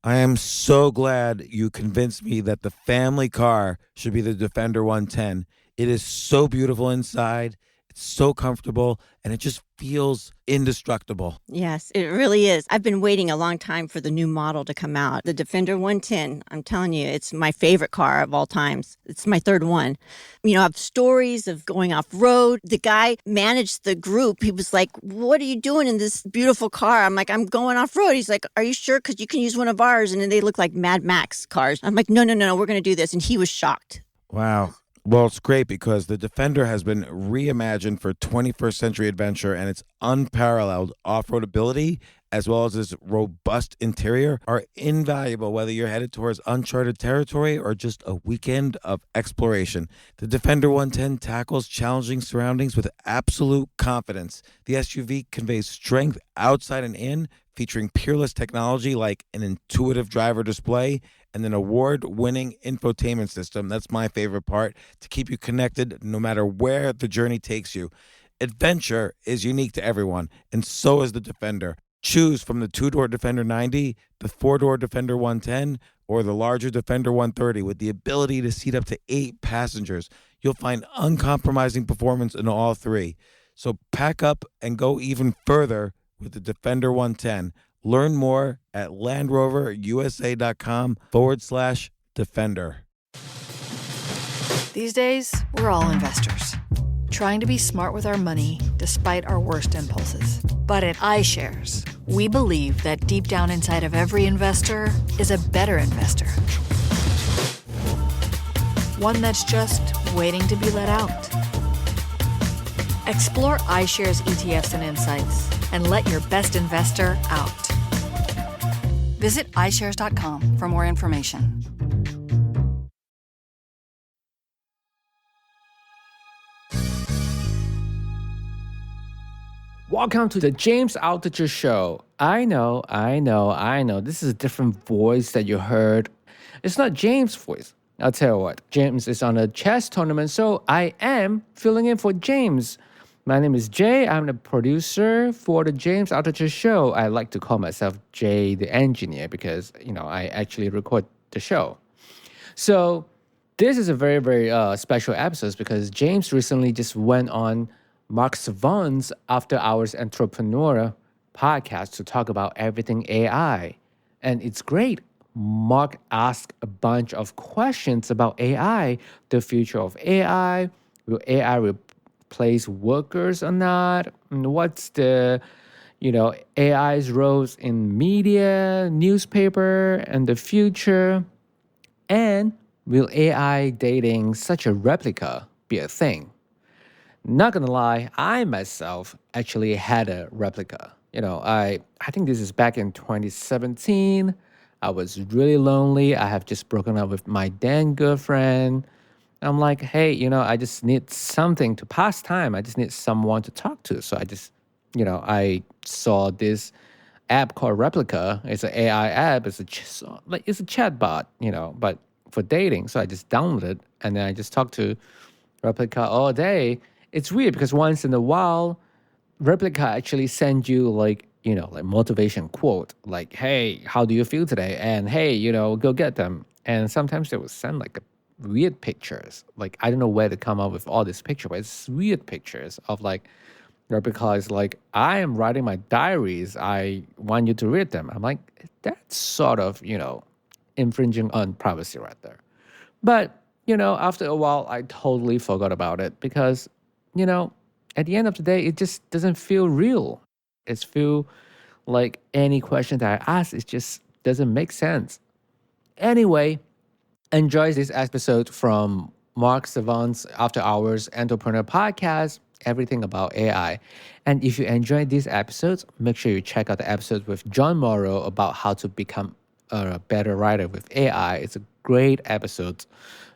I am so glad you convinced me that the family car should be the Defender 110. It is so beautiful inside, it's so comfortable, and it just feels indestructible. Yes, it really is. I've been waiting a long time for the new model to come out. The Defender 110, I'm telling you, it's my favorite car of all times. It's my third one. You know, I have stories of going off road. The guy managed the group. He was like, "What are you doing in this beautiful car?" I'm like, "I'm going off road." He's like, "Are you sure? Because you can use one of ours." And then they look like Mad Max cars. I'm like, "No, no, no, no, we're going to do this." And he was shocked. Wow. Well, it's great because the Defender has been reimagined for 21st century adventure, and its unparalleled off road ability, as well as its robust interior, are invaluable whether you're headed towards uncharted territory or just a weekend of exploration. The Defender 110 tackles challenging surroundings with absolute confidence. The SUV conveys strength outside and in, featuring peerless technology like an intuitive driver display and an award-winning infotainment system. That's my favorite part, to keep you connected no matter where the journey takes you. Adventure is unique to everyone, and so is the Defender. Choose from the two-door Defender 90, the four-door Defender 110, or the larger Defender 130 with the ability to seat up to 8 passengers. You'll find uncompromising performance in all three. So pack up and go even further with the Defender 110. Learn more at LandRoverUSA.com/Defender. These days, we're all investors, trying to be smart with our money despite our worst impulses. But at iShares, we believe that deep down inside of every investor is a better investor. One that's just waiting to be let out. Explore iShares ETFs and insights and let your best investor out. Visit iShares.com for more information. Welcome to the James Altucher Show. I know. This is a different voice that you heard. It's not James' voice. I'll tell you what. James is on a chess tournament, so I am filling in for James. My name is Jay. I'm the producer for the James Altucher Show. I like to call myself Jay the engineer because, I actually record the show. So this is a very, very special episode because James recently just went on Mark Savant's After Hours Entrepreneur podcast to talk about everything AI. And it's great. Mark asked a bunch of questions about AI, the future of AI, will AI replace workers or not? And what's the, AI's roles in media, newspaper, and the future? And will AI dating such a replica be a thing? Not gonna lie, I myself actually had a replica. I think this is back in 2017. I was really lonely. I have just broken up with my then girlfriend. I'm like, hey, I just need something to pass time. I just need someone to talk to. So I just, I saw this app called Replica. It's an AI app. It's a chat bot, but for dating. So I just downloaded it and then I just talked to Replica all day. It's weird because once in a while, Replica actually send you like motivation quote, like, hey, how do you feel today? And hey, go get them. And sometimes they will send like weird pictures. Like, I don't know where to come up with all these pictures, but it's weird pictures of like, Replica is like, I am writing my diaries. I want you to read them. I'm like, that's sort of, infringing on privacy right there. But, after a while, I totally forgot about it because, at the end of the day, it just doesn't feel real. It feels like any question that I ask, it just doesn't make sense. Anyway, enjoy this episode from Mark Savant's After Hours Entrepreneur Podcast, everything about AI. And if you enjoyed these episodes, make sure you check out the episode with John Morrow about how to become a better writer with AI. It's a great episode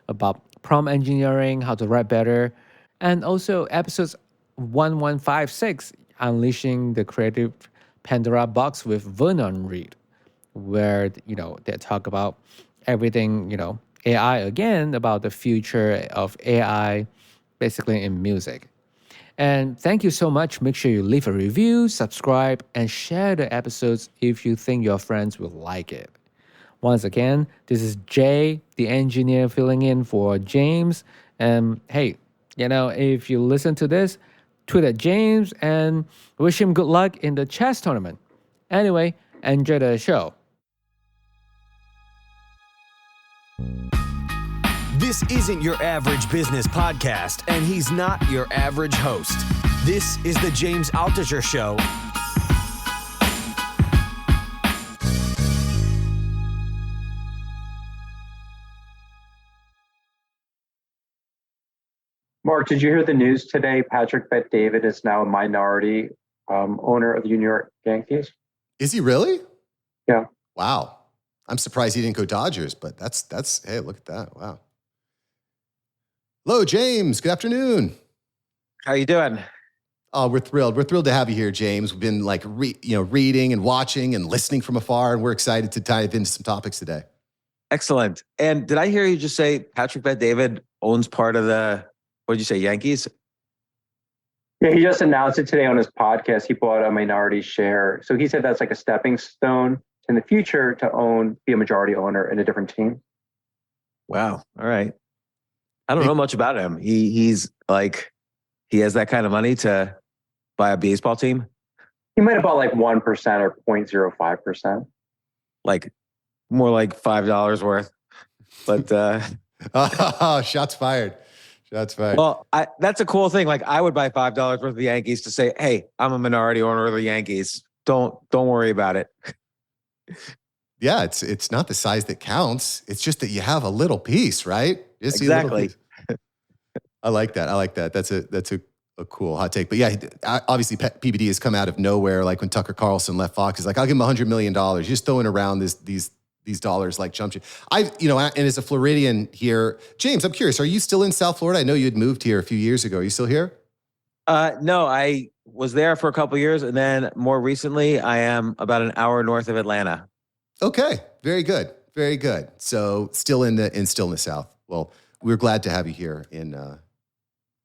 about prompt engineering, how to write better. And also episodes 1156, Unleashing the Creative Pandora Box with Vernon Reed, where, they talk about everything, AI again, about the future of AI, basically in music. And thank you so much. Make sure you leave a review, subscribe, and share the episodes if you think your friends will like it. Once again, this is Jay, the engineer, filling in for James. And hey, if you listen to this, tweet at James and wish him good luck in the chess tournament. Anyway, enjoy the show. This isn't your average business podcast, and he's not your average host. This is the James Altucher Show. Mark, did you hear the news today? Patrick Bet-David is now a minority owner of the New York Yankees. Is he really? Yeah. Wow. I'm surprised he didn't go Dodgers, but that's hey, look at that. Wow. Hello, James. Good afternoon. How you doing? Oh, we're thrilled. We're thrilled to have you here, James. We've been reading and watching and listening from afar, and we're excited to dive into some topics today. Excellent. And did I hear you just say Patrick Bet-David owns part of the, what did you say, Yankees? Yeah, he just announced it today on his podcast. He bought a minority share. So he said that's like a stepping stone in the future to be a majority owner in a different team. Wow. All right. I don't know much about him. He's like, he has that kind of money to buy a baseball team? He might have bought like 1% or 0.05%. Like more like $5 worth. But Shots fired. Shots fired. Well, that's a cool thing. Like I would buy $5 worth of the Yankees to say, hey, I'm a minority owner of the Yankees. Don't worry about it. Yeah, it's not the size that counts. It's just that you have a little piece, right? Just exactly. I like that. That's a cool hot take. But yeah, obviously PBD has come out of nowhere. Like when Tucker Carlson left Fox, he's like, I'll give him $100 million. You're just throwing around these dollars like chump change. And as a Floridian here, James, I'm curious, are you still in South Florida? I know you had moved here a few years ago. Are you still here? No, I was there for a couple of years, and then more recently, I am about an hour north of Atlanta. Okay, very good, very good. So still in the South. Well, we're glad to have you here in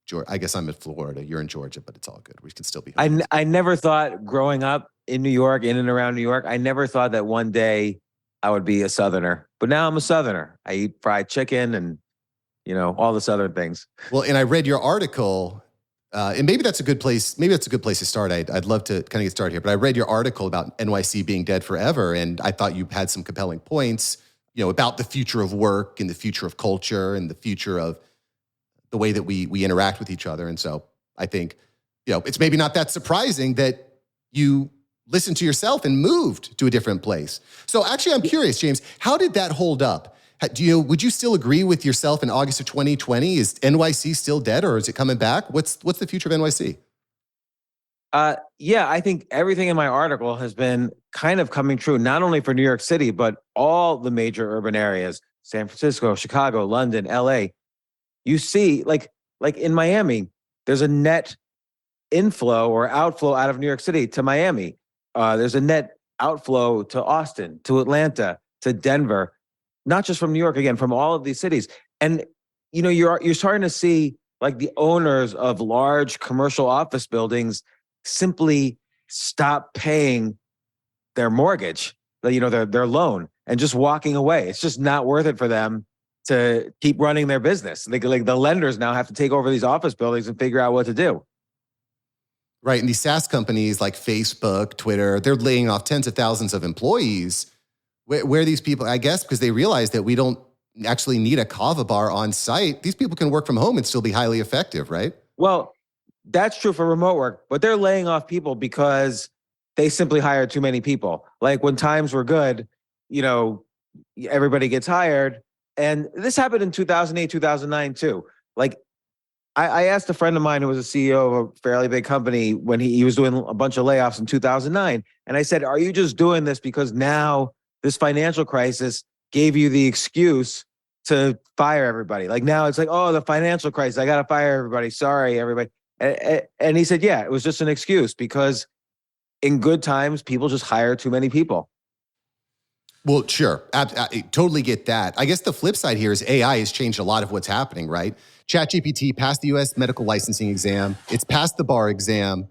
Georgia. I guess I'm in Florida. You're in Georgia, but it's all good. We can still be. I never thought growing up in New York, in and around New York, I never thought that one day I would be a Southerner. But now I'm a Southerner. I eat fried chicken and all the Southern things. Well, and I read your article. And maybe that's a good place. Maybe that's a good place to start. I'd love to kind of get started here. But I read your article about NYC being dead forever, and I thought you had some compelling points, about the future of work and the future of culture and the future of the way that we interact with each other. And so I think, it's maybe not that surprising that you listened to yourself and moved to a different place. So actually, I'm curious, James, how did that hold up? Would you still agree with yourself in August of 2020? Is NYC still dead, or is it coming back? What's the future of NYC? Yeah, I think everything in my article has been kind of coming true, not only for New York City, but all the major urban areas, San Francisco, Chicago, London, LA. You see, like in Miami, there's a net inflow or outflow out of New York City to Miami. There's a net outflow to Austin, to Atlanta, to Denver. Not just from New York, again, from all of these cities. And, you're starting to see like the owners of large commercial office buildings simply stop paying their mortgage, their loan, and just walking away. It's just not worth it for them to keep running their business. Like the lenders now have to take over these office buildings and figure out what to do. Right. And these SaaS companies like Facebook, Twitter, they're laying off tens of thousands of employees. Where are these people, I guess, because they realize that we don't actually need a kava bar on site. These people can work from home and still be highly effective, right? Well, that's true for remote work, but they're laying off people because they simply hired too many people. Like when times were good, everybody gets hired. And this happened in 2008, 2009 too. Like I asked a friend of mine who was a CEO of a fairly big company when he was doing a bunch of layoffs in 2009. And I said, are you just doing this because now this financial crisis gave you the excuse to fire everybody? Like now it's like, oh, the financial crisis, I got to fire everybody. Sorry, everybody. And he said, yeah, it was just an excuse because in good times, people just hire too many people. Well, sure. I totally get that. I guess the flip side here is AI has changed a lot of what's happening, right? ChatGPT passed the U.S. medical licensing exam. It's passed the bar exam.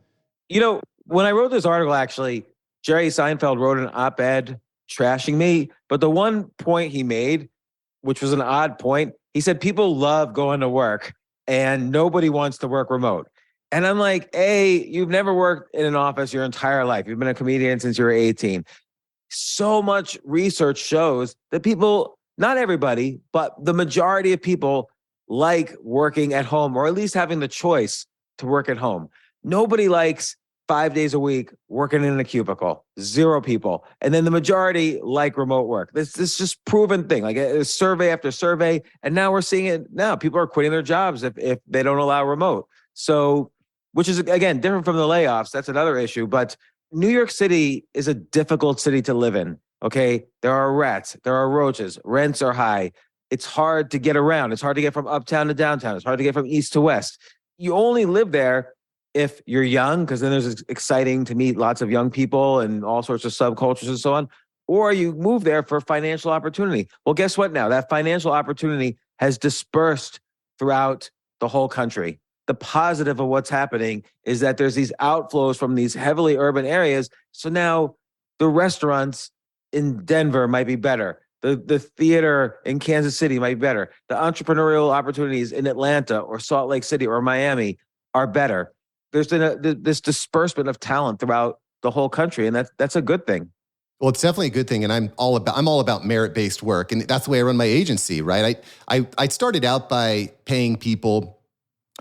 When I wrote this article, actually, Jerry Seinfeld wrote an op-ed trashing me. But the one point he made, which was an odd point, he said people love going to work and nobody wants to work remote. And I'm like, you've never worked in an office your entire life. You've been a comedian since you were 18. So much research shows that people, not everybody, but the majority of people like working at home, or at least having the choice to work at home. Nobody likes 5 days a week working in a cubicle, 0 people. And then the majority like remote work. This is just proven thing, like a survey after survey. And now we're seeing it now. People are quitting their jobs if they don't allow remote. So, which is, again, different from the layoffs. That's another issue. But New York City is a difficult city to live in, okay? There are rats, there are roaches, rents are high. It's hard to get around. It's hard to get from uptown to downtown. It's hard to get from east to west. You only live there if you're young, because then there's exciting to meet lots of young people and all sorts of subcultures and so on, or you move there for financial opportunity. Well, guess what now? That financial opportunity has dispersed throughout the whole country. The positive of what's happening is that there's these outflows from these heavily urban areas. So now the restaurants in Denver might be better. The theater in Kansas City might be better. The entrepreneurial opportunities in Atlanta or Salt Lake City or Miami are better. There's been this disbursement of talent throughout the whole country, and that's a good thing. Well, it's definitely a good thing, and I'm all about merit-based work, and that's the way I run my agency, right? I started out by paying people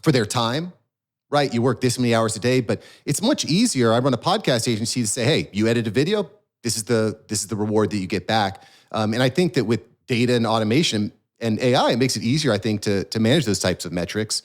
for their time, right? You work this many hours a day, but it's much easier. I run a podcast agency to say, hey, you edit a video, this is the reward that you get back. And I think that with data and automation and AI, it makes it easier, I think, to manage those types of metrics.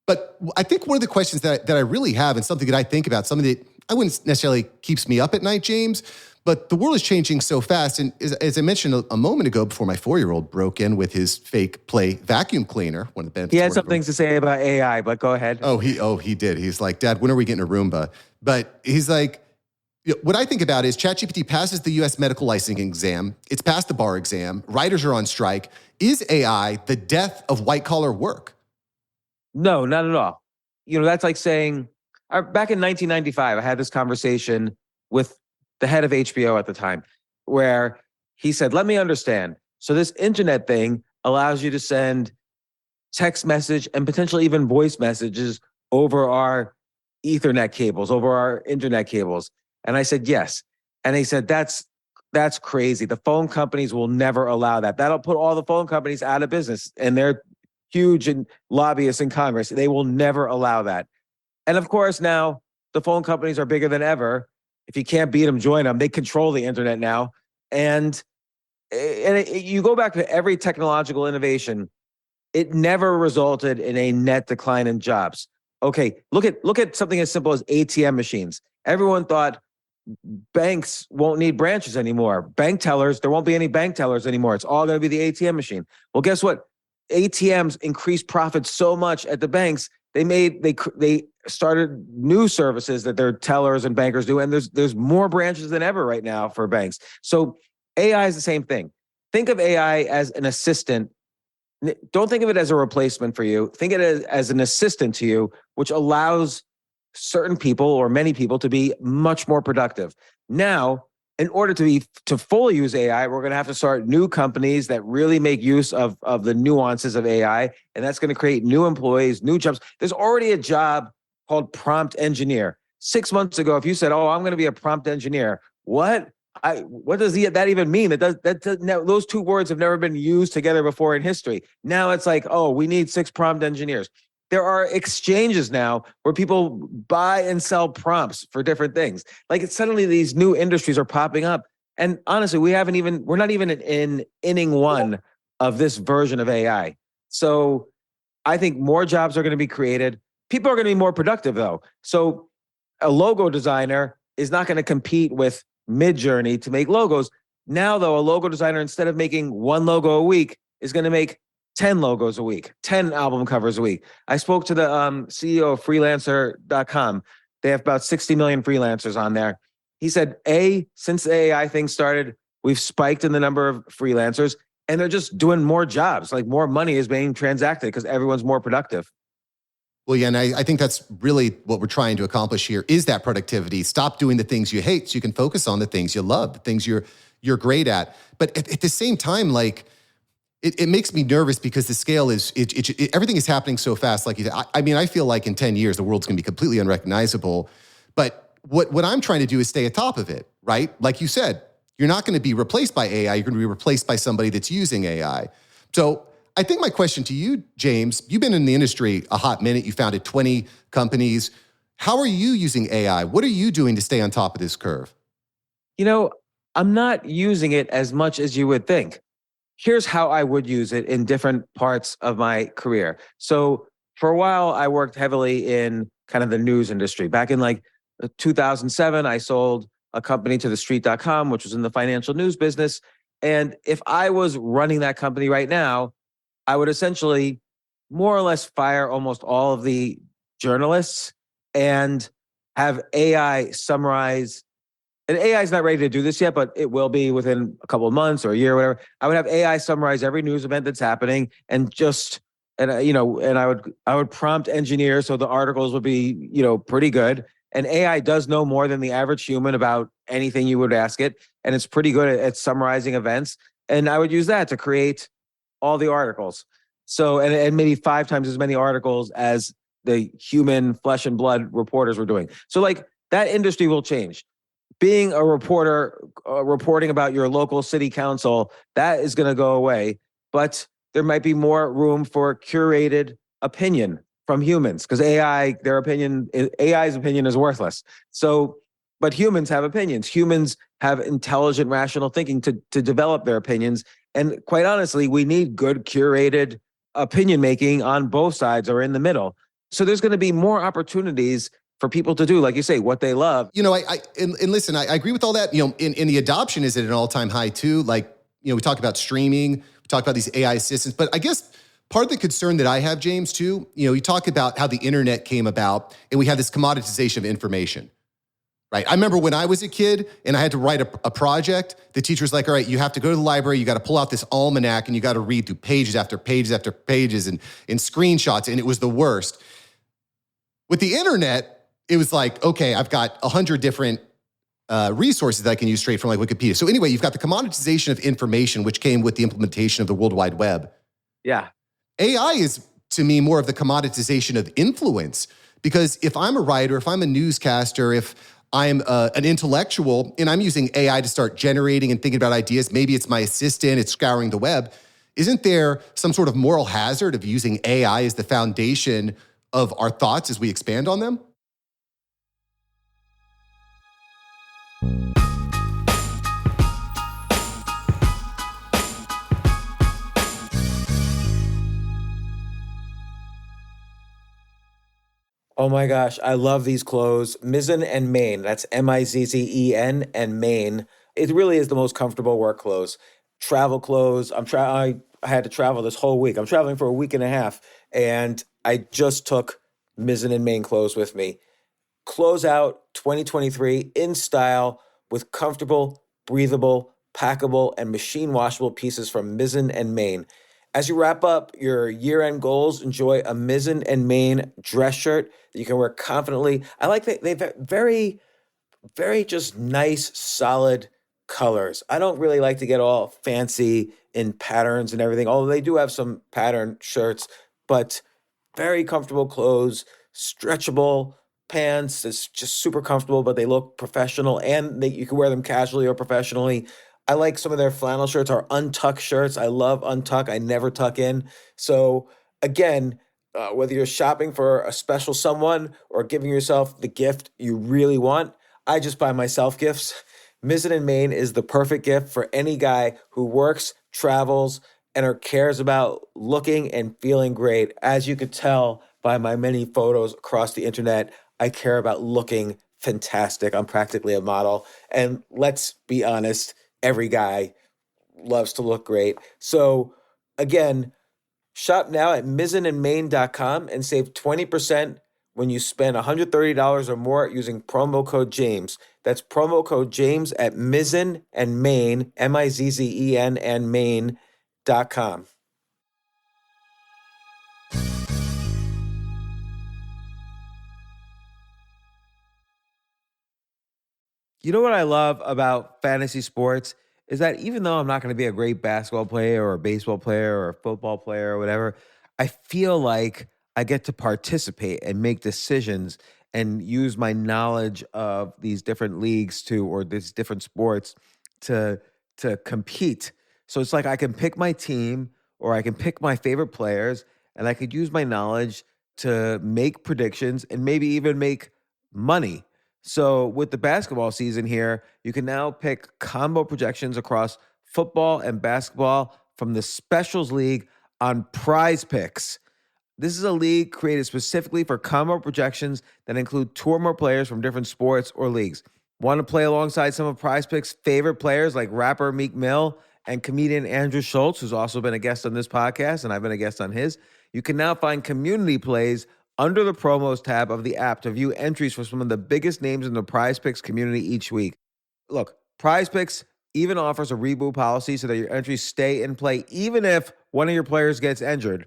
But I think one of the questions that I really have, and something that I think about, something that I wouldn't necessarily keeps me up at night, James, but the world is changing so fast. And as I mentioned a moment ago, before my 4-year-old broke in with his fake play vacuum cleaner, one of the benefits. He had some things to say about AI, but go ahead. He did. He's like, Dad, when are we getting a Roomba? But he's like, what I think about is ChatGPT passes the U.S. medical licensing exam. It's passed the bar exam. Writers are on strike. Is AI the death of white-collar work? No, not at all. That's like saying, back in 1995, I had this conversation with the head of HBO at the time, where he said, let me understand. So this internet thing allows you to send text message and potentially even voice messages over our Ethernet cables, over our internet cables. And I said, yes. And he said, that's crazy. The phone companies will never allow that. That'll put all the phone companies out of business. And they're huge and lobbyists in Congress. They will never allow that. And of course, now the phone companies are bigger than ever. If you can't beat them, join them. They control the internet now. And you go back to every technological innovation, it never resulted in a net decline in jobs. Okay, look at something as simple as ATM machines. Everyone thought banks won't need branches anymore. Bank tellers, there won't be any bank tellers anymore. It's all going to be the ATM machine. Well, guess what? ATMs increased profits so much at the banks. They started new services that their tellers and bankers do, and there's more branches than ever right now for banks. So AI is the same thing. Think of AI as an assistant. Don't think of it as a replacement for you. Think of it as an assistant to you, which allows certain people or many people to be much more productive. Now, in order to fully use AI, we're going to have to start new companies that really make use of the nuances of AI, and that's going to create new employees, new jobs. There's already a job called prompt engineer. 6 months ago, if you said, "Oh, I'm going to be a prompt engineer," what does that even mean? Those two words have never been used together before in history. Now it's like, oh, we need 6 prompt engineers. There are exchanges now where people buy and sell prompts for different things. Like suddenly these new industries are popping up. And honestly, we're not even in inning 1 of this version of AI. So I think more jobs are going to be created. People are going to be more productive though. So a logo designer is not going to compete with Midjourney to make logos. Now though, a logo designer, instead of making 1 logo a week, is going to make 10 logos a week, 10 album covers a week. I spoke to the CEO of freelancer.com. They have about 60 million freelancers on there. He said, since the AI thing started, we've spiked in the number of freelancers and they're just doing more jobs. Like more money is being transacted because everyone's more productive. Well, yeah, and I think that's really what we're trying to accomplish here is that productivity. Stop doing the things you hate so you can focus on the things you love, the things you're you're great at. But at the same time, like, it makes me nervous because the scale is, everything is happening so fast. Like, I mean, I feel like in 10 years, the world's going to be completely unrecognizable. But what I'm trying to do is stay atop of it, right? Like you said, you're not going to be replaced by AI. You're going to be replaced by somebody that's using AI. So I think my question to you, James, you've been in the industry a hot minute. You founded 20 companies. How are you using AI? What are you doing to stay on top of this curve? You know, I'm not using it as much as you would think. Here's how I would use it in different parts of my career. So for a while, I worked heavily in kind of the news industry. Back in like 2007, I sold a company to thestreet.com, which was in the financial news business. And if I was running that company right now, I would essentially more or less fire almost all of the journalists and have AI summarize. And AI is not ready to do this yet, but it will be within a couple of months or a year or whatever. I would have AI summarize every news event that's happening and just, and I would prompt engineers so the articles would be, pretty good. And AI does know more than the average human about anything you would ask it. And it's pretty good at summarizing events. And I would use that to create all the articles. So, and maybe 5 times as many articles as the human flesh and blood reporters were doing. So like that industry will change. Being a reporter, reporting about your local city council, that is going to go away. But there might be more room for curated opinion from humans because AI's opinion is worthless. So, but humans have opinions. Humans have intelligent, rational thinking to develop their opinions. And quite honestly, we need good curated opinion making on both sides or in the middle. So there's going to be more opportunities for people to do, like you say, what they love. And listen, I agree with all that. In the adoption is at an all-time high too. Like, we talk about streaming, we talk about these AI assistants, but I guess part of the concern that I have, James, too, you talk about how the internet came about and we had this commoditization of information, right? I remember when I was a kid and I had to write a project, the teacher was like, all right, you have to go to the library, you got to pull out this almanac and you got to read through pages after pages after pages and screenshots, and it was the worst. With the internet, it was like, okay, I've got 100 different resources that I can use straight from like Wikipedia. So anyway, you've got the commoditization of information, which came with the implementation of the World Wide Web. Yeah. AI is, to me, more of the commoditization of influence. Because if I'm a writer, if I'm a newscaster, if I'm an intellectual, and I'm using AI to start generating and thinking about ideas, maybe it's my assistant, it's scouring the web, isn't there some sort of moral hazard of using AI as the foundation of our thoughts as we expand on them? Oh my gosh, I love these clothes. Mizzen and Main, that's Mizzen and Main. It really is the most comfortable work clothes. Travel clothes. I had to travel this whole week. I'm traveling for a week and a half, and I just took Mizzen and Main clothes with me. Close out 2023 in style with comfortable, breathable, packable, and machine washable pieces from Mizzen and Main. As you wrap up your year-end goals, enjoy a Mizzen and Main dress shirt that you can wear confidently. I like that they've very, very just nice, solid colors. I don't really like to get all fancy in patterns and everything, although they do have some pattern shirts, but very comfortable clothes, stretchable pants. It's just super comfortable, but they look professional and you can wear them casually or professionally. I like some of their flannel shirts or untuck shirts. I love untuck. I never tuck in. So again, whether you're shopping for a special someone or giving yourself the gift you really want, I just buy myself gifts. Mizzen and Main is the perfect gift for any guy who works, travels, and or cares about looking and feeling great. As you could tell by my many photos across the internet, I care about looking fantastic. I'm practically a model. And let's be honest, every guy loves to look great. So again, shop now at mizzenandmain.com and save 20% when you spend $130 or more using promo code James. That's promo code James at Mizzen and Main, Mizzen and Main.com. You know what I love about fantasy sports is that even though I'm not going to be a great basketball player or a baseball player or a football player or whatever, I feel like I get to participate and make decisions and use my knowledge of these different leagues or these different sports to compete. So it's like I can pick my team or I can pick my favorite players and I could use my knowledge to make predictions and maybe even make money. So with the basketball season here, you can now pick combo projections across football and basketball from the Specials League on Prize Picks. This is a league created specifically for combo projections that include two or more players from different sports or leagues. Want to play alongside some of Prize Picks' favorite players like rapper Meek Mill and comedian Andrew Schultz, who's also been a guest on this podcast, and I've been a guest on his? You can now find community plays under the promos tab of the app to view entries for some of the biggest names in the Prize Picks community each week. Look, Prize Picks even offers a reboot policy so that your entries stay in play even if one of your players gets injured.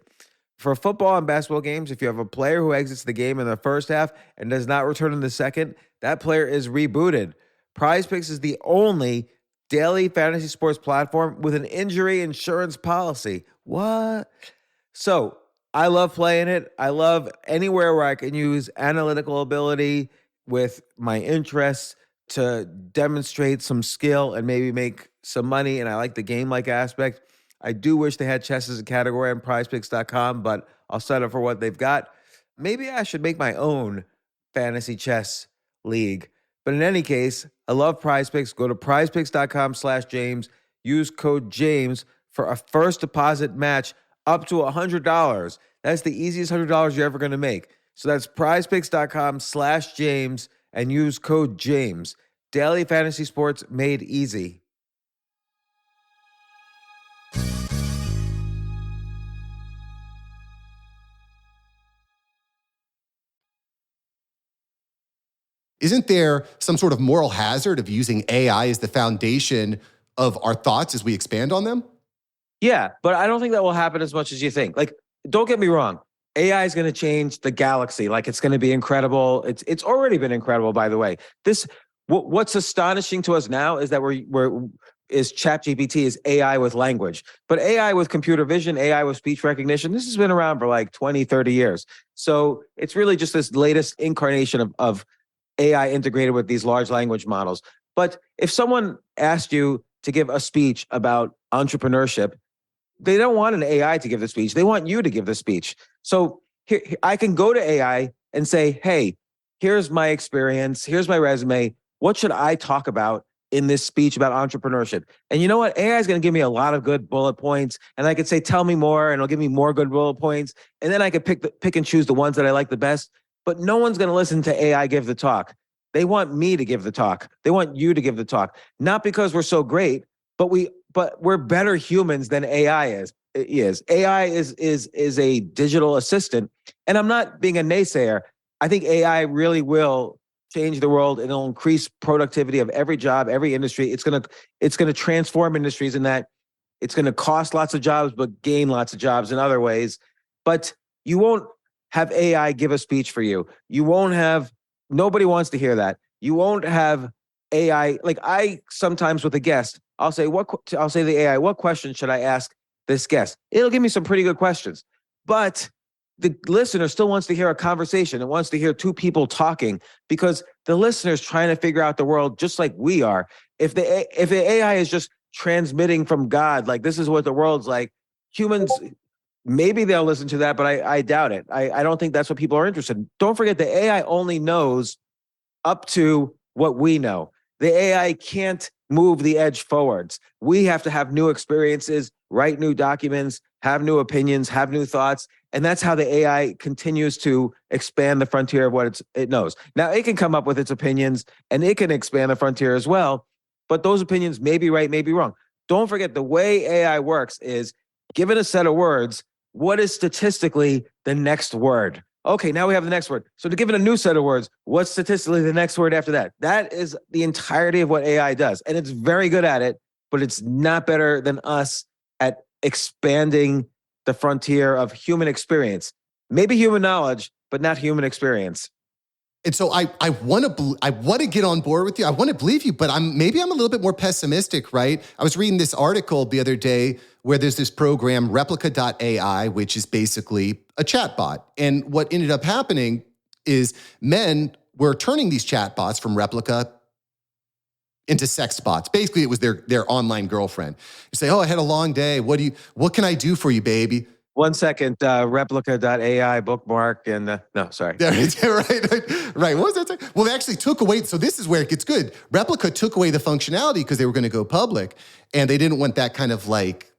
For football and basketball games, if you have a player who exits the game in the first half and does not return in the second, that player is rebooted. Prize Picks is the only daily fantasy sports platform with an injury insurance policy. What? So I love playing it. I love anywhere where I can use analytical ability with my interests to demonstrate some skill and maybe make some money. And I like the game-like aspect. I do wish they had chess as a category on prizepicks.com, but I'll settle for what they've got. Maybe I should make my own fantasy chess league. But in any case, I love Prize Picks. Go to prizepicks.com/James. Use code James for a first deposit match up to $100. That's the easiest $100 you're ever going to make. So that's prizepicks.com/James and use code James. Daily fantasy sports made easy. Isn't there some sort of moral hazard of using AI as the foundation of our thoughts as we expand on them? Yeah, but I don't think that will happen as much as you think. Like, don't get me wrong. AI is going to change the galaxy. Like, it's going to be incredible. It's already been incredible, by the way. What's astonishing to us now is that ChatGPT is AI with language, but AI with computer vision, AI with speech recognition. This has been around for like 20, 30 years. So it's really just this latest incarnation of AI integrated with these large language models. But if someone asked you to give a speech about entrepreneurship, they don't want an AI to give the speech. They want you to give the speech. So here, I can go to AI and say, hey, here's my experience. Here's my resume. What should I talk about in this speech about entrepreneurship? And you know what? AI is going to give me a lot of good bullet points. And I could say, tell me more, and it'll give me more good bullet points. And then I could pick and choose the ones that I like the best. But no one's going to listen to AI give the talk. They want me to give the talk. They want you to give the talk. Not because we're so great, but we're better humans than AI is. AI is a digital assistant. And I'm not being a naysayer. I think AI really will change the world, and it'll increase productivity of every job, every industry. It's gonna transform industries in that it's gonna cost lots of jobs, but gain lots of jobs in other ways. But you won't have AI give a speech for you. You won't have, nobody wants to hear that. You won't have AI, like I sometimes with a guest, I'll say to the AI, what question should I ask this guest? It'll give me some pretty good questions. But the listener still wants to hear a conversation. It wants to hear two people talking because the listener's trying to figure out the world just like we are. If the AI is just transmitting from God, like this is what the world's like, humans, maybe they'll listen to that, but I doubt it. I don't think that's what people are interested in. Don't forget the AI only knows up to what we know. The AI can't move the edge forwards. We have to have new experiences, write new documents, have new opinions, have new thoughts. And that's how the AI continues to expand the frontier of what it knows. Now, it can come up with its opinions and it can expand the frontier as well. But those opinions may be right, may be wrong. Don't forget the way AI works is given a set of words, what is statistically the next word? Okay, now we have the next word. So to give it a new set of words, what's statistically the next word after that? That is the entirety of what AI does. And it's very good at it, but it's not better than us at expanding the frontier of human experience. Maybe human knowledge, but not human experience. And so I want to get on board with you. I want to believe you, but maybe I'm a little bit more pessimistic, right? I was reading this article the other day where there's this program, replica.ai, which is basically a chatbot. And what ended up happening is men were turning these chatbots from Replica into sex bots. Basically, it was their online girlfriend. You say, "Oh, I had a long day. What can I do for you, baby?" 1 second, replica.ai bookmark and no, sorry. Right. What was that? Well, they actually took away. So this is where it gets good. Replica took away the functionality because they were going to go public, and they didn't want that kind of like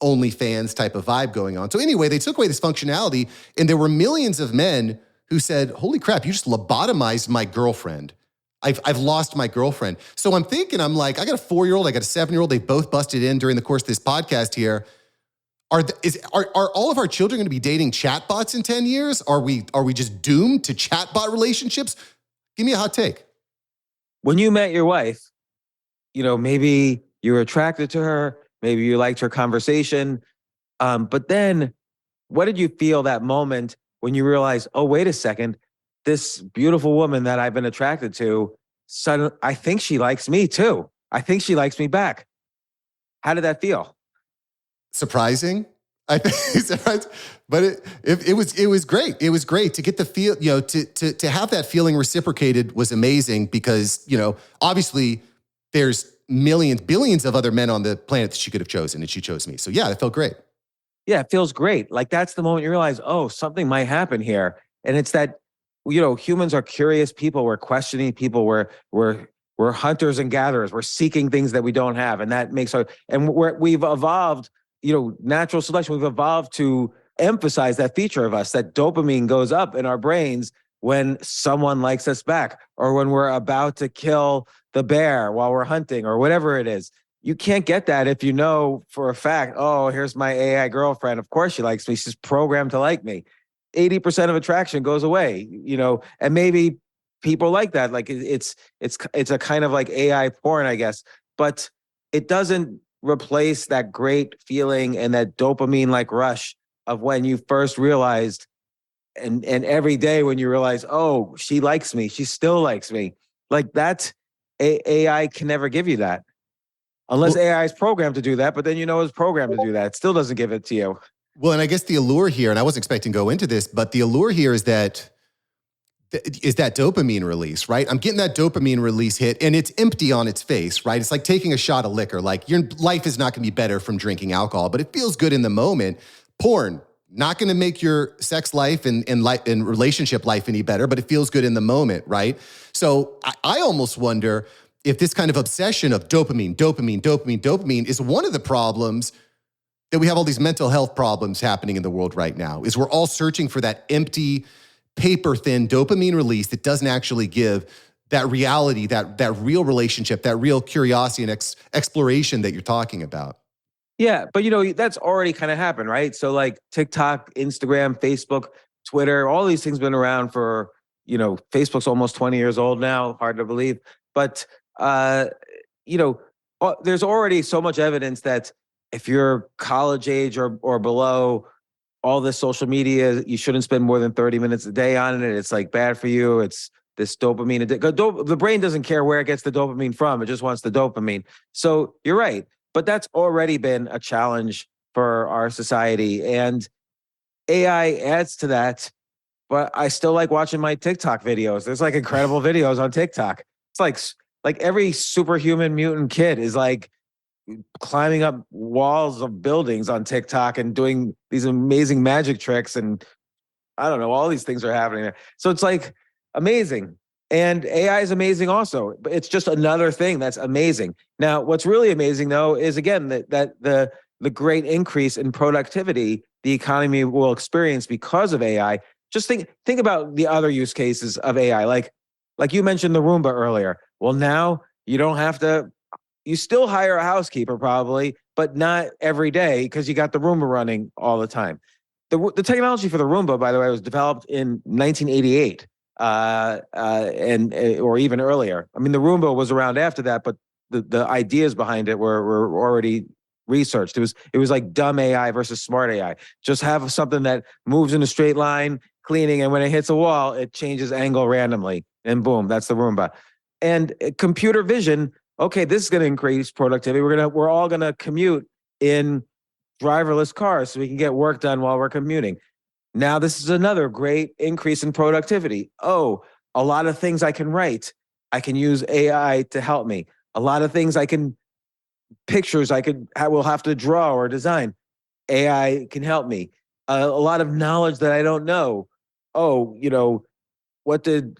OnlyFans type of vibe going on. So anyway, they took away this functionality, and there were millions of men who said, "Holy crap! You just lobotomized my girlfriend. I've lost my girlfriend." So I'm thinking, I'm like, I got a 4-year-old, I got a 7-year-old. They both busted in during the course of this podcast here. Are all of our children going to be dating chatbots in 10 years? Are we just doomed to chatbot relationships? Give me a hot take. When you met your wife, maybe you were attracted to her, maybe you liked her conversation. But then what did you feel that moment when you realized, oh, wait a second, this beautiful woman that I've been attracted to, suddenly, I think she likes me too. I think she likes me back. How did that feel? Surprising, I think, but it was great. It was great to get the feel, to have that feeling reciprocated was amazing because, obviously there's billions of other men on the planet that she could have chosen, and she chose me. So yeah, it felt great. Yeah, it feels great. Like that's the moment you realize, oh, something might happen here. And it's that, humans are curious people. We're questioning people. We're hunters and gatherers. We're seeking things that we don't have. And that makes we've evolved, natural selection, we've evolved to emphasize that feature of us, that dopamine goes up in our brains when someone likes us back or when we're about to kill the bear while we're hunting or whatever it is. You can't get that if you know for a fact, oh, here's my AI girlfriend. Of course she likes me. She's programmed to like me. 80% of attraction goes away, and maybe people like that. Like it's a kind of like AI porn, I guess, but it doesn't replace that great feeling and that dopamine like rush of when you first realized and every day when you realize, oh, she likes me, she still likes me. Like that AI can never give you that unless AI is programmed to do that, but then it's programmed to do that. It still doesn't give it to you. Well, and I guess the allure here, and I wasn't expecting to go into this, but the allure here is that dopamine release, right? I'm getting that dopamine release hit and it's empty on its face, right? It's like taking a shot of liquor. Like your life is not going to be better from drinking alcohol, but it feels good in the moment. Porn, not going to make your sex life and relationship life any better, but it feels good in the moment, right? So I almost wonder if this kind of obsession of dopamine is one of the problems that we have all these mental health problems happening in the world right now, is we're all searching for that empty, paper-thin dopamine release that doesn't actually give that reality, that real relationship, that real curiosity and exploration that you're talking about. Yeah, but that's already kind of happened, right? So like TikTok, Instagram, Facebook, Twitter, all these things been around for, Facebook's almost 20 years old now, hard to believe. But, there's already so much evidence that if you're college age or below, all this social media, you shouldn't spend more than 30 minutes a day on it. It's like bad for you. It's this dopamine. The brain doesn't care where it gets the dopamine from. It just wants the dopamine. So you're right. But that's already been a challenge for our society. And AI adds to that. But I still like watching my TikTok videos. There's like incredible videos on TikTok. It's like every superhuman mutant kid is like climbing up walls of buildings on TikTok and doing these amazing magic tricks. And I don't know, all these things are happening there. So it's like amazing. And AI is amazing also, but it's just another thing that's amazing. Now, what's really amazing though, is again, that the great increase in productivity the economy will experience because of AI. Just think about the other use cases of AI. Like you mentioned the Roomba earlier. Well, now you don't have to, you still hire a housekeeper probably, but not every day because you got the Roomba running all the time. The technology for the Roomba, by the way, was developed in 1988 or even earlier. I mean, the Roomba was around after that, but the ideas behind it were already researched. It was like dumb AI versus smart AI. Just have something that moves in a straight line, cleaning, and when it hits a wall, it changes angle randomly, and boom, that's the Roomba. And computer vision, okay, this is going to increase productivity. We're all gonna commute in driverless cars so we can get work done while we're commuting. Now, this is another great increase in productivity. Oh, a lot of things I can write, I can use AI to help me. A lot of things pictures I will have to draw or design. AI can help me. A lot of knowledge that I don't know. Oh, what did,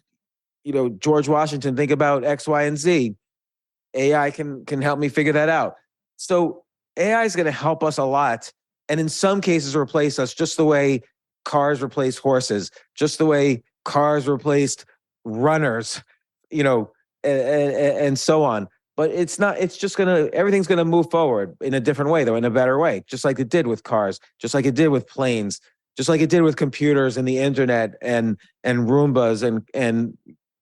George Washington think about X, Y, and Z? AI can help me figure that out. So AI is going to help us a lot, and in some cases replace us, just the way cars replace horses, just the way cars replaced runners, and so on. But it's not. It's just everything's gonna move forward in a different way, though, in a better way, just like it did with cars, just like it did with planes, just like it did with computers and the internet and Roombas and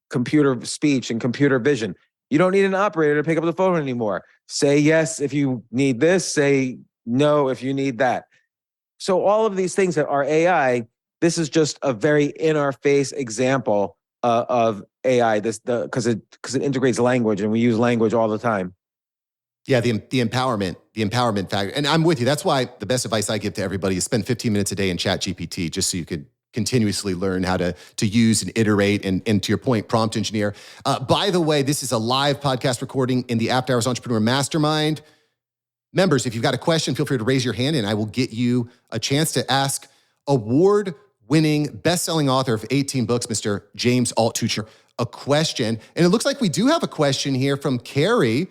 computer speech and computer vision. You don't need an operator to pick up the phone anymore. Say yes if you need this, say no if you need that. So all of these things that are AI, this is just a very in our face example of AI, because it integrates language, and we use language all the time. Yeah, the empowerment factor. And I'm with you. That's why the best advice I give to everybody is spend 15 minutes a day in ChatGPT, just so you could continuously learn how to use and iterate, and to your point, prompt engineer. By the way, this is a live podcast recording in the After Hours Entrepreneur Mastermind. Members, if you've got a question, feel free to raise your hand and I will get you a chance to ask award-winning, best-selling author of 18 books, Mr. James Altucher, a question. And it looks like we do have a question here from Carrie.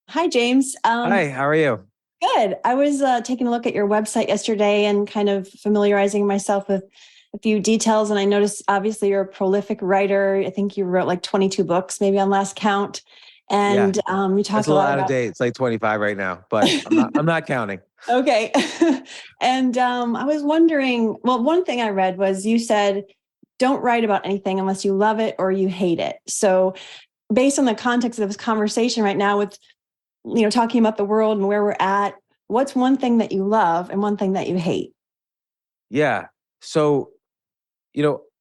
Hi, James. Hi, how are you? Good. I was taking a look at your website yesterday and kind of familiarizing myself with a few details. And I noticed, obviously, you're a prolific writer. I think you wrote like 22 books, maybe on last count. And you talk a lot of dates. It's like 25 right now, but I'm not counting. Okay. And I was wondering, well, one thing I read was you said, don't write about anything unless you love it or you hate it. So based on the context of this conversation right now with, talking about the world and where we're at, what's one thing that you love and one thing that you hate? Yeah. So,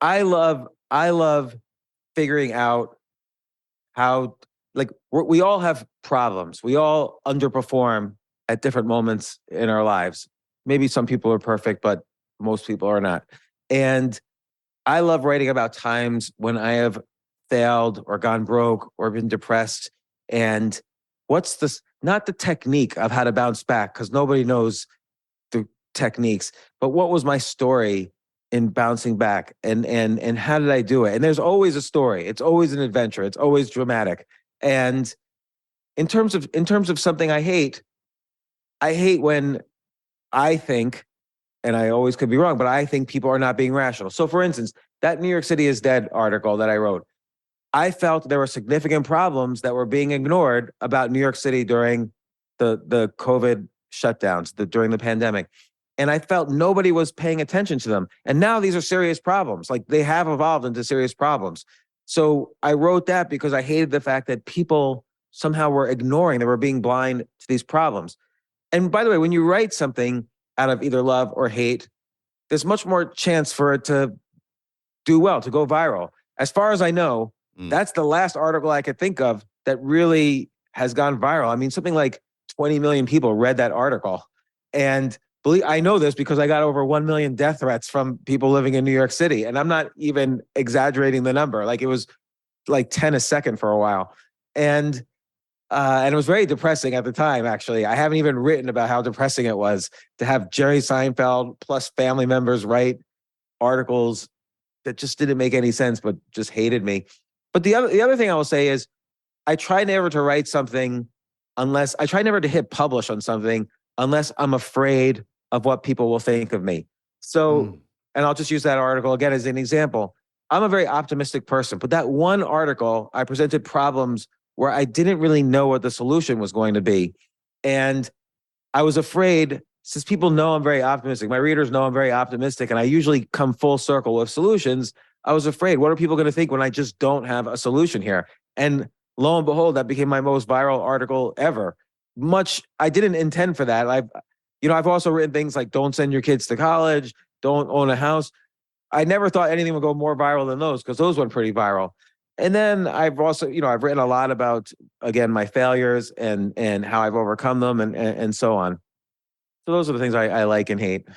I love figuring out how, we all have problems. We all underperform at different moments in our lives. Maybe some people are perfect, but most people are not. And I love writing about times when I have failed or gone broke or been depressed. And what's not the technique of how to bounce back, because nobody knows the techniques, but what was my story in bouncing back, and how did I do it? And there's always a story. It's always an adventure. It's always dramatic. And in terms of something I hate when I think, and I always could be wrong, but I think people are not being rational. So for instance, that New York City is dead article that I wrote, I felt there were significant problems that were being ignored about New York City during the COVID shutdowns, during the pandemic. And I felt nobody was paying attention to them. And now these are serious problems. Like, they have evolved into serious problems. So I wrote that because I hated the fact that people somehow were ignoring, they were being blind to these problems. And by the way, when you write something out of either love or hate, there's much more chance for it to do well, to go viral. As far as I know, that's the last article I could think of that really has gone viral. I mean, something like 20 million people read that article. And I know this because I got over 1 million death threats from people living in New York City. And I'm not even exaggerating the number. Like, it was like 10 a second for a while. And it was very depressing at the time, actually. I haven't even written about how depressing it was to have Jerry Seinfeld plus family members write articles that just didn't make any sense, but just hated me. But the other thing I will say is, I try never to write something I try never to hit publish on something unless I'm afraid of what people will think of me. So, and I'll just use that article again as an example. I'm a very optimistic person, but that one article, I presented problems where I didn't really know what the solution was going to be. And I was afraid, since people know I'm very optimistic, my readers know I'm very optimistic, and I usually come full circle with solutions. I was afraid, what are people going to think when I just don't have a solution here? And lo and behold, that became my most viral article ever. I didn't intend for that. I've also written things like don't send your kids to college, don't own a house. I never thought anything would go more viral than those, because those went pretty viral. And then I've also, I've written a lot about, again, my failures and how I've overcome them and so on. So those are the things I like and hate.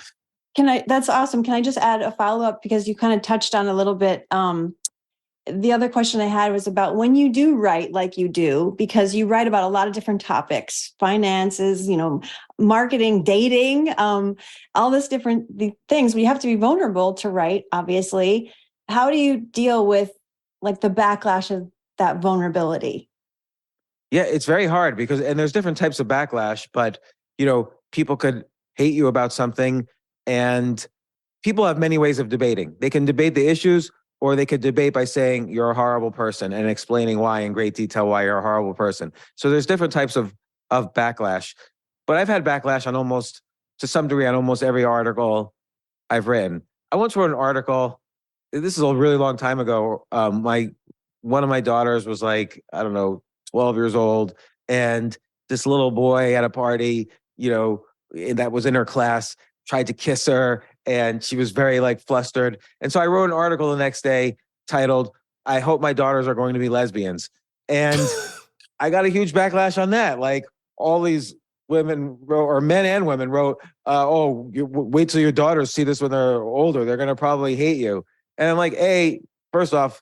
That's awesome. Can I just add a follow-up, because you kind of touched on a little bit. The other question I had was about when you do write like you do, because you write about a lot of different topics, finances, marketing, dating, all this different things. We have to be vulnerable to write, obviously. How do you deal with like the backlash of that vulnerability? Yeah, it's very hard and there's different types of backlash, but people could hate you about something, and people have many ways of debating. They can debate the issues, or they could debate by saying you're a horrible person and explaining why in great detail why you're a horrible person. So there's different types of backlash. But I've had backlash to some degree on almost every article I've written. I once wrote an article, this is a really long time ago. One of my daughters was like, I don't know, 12 years old. And this little boy at a party, that was in her class, tried to kiss her, and she was very flustered. And so I wrote an article the next day titled, "I hope my daughters are going to be lesbians." And I got a huge backlash on that. All these women wrote, or men and women wrote, wait till your daughters see this when they're older. They're going to probably hate you. And I'm like, hey, first off,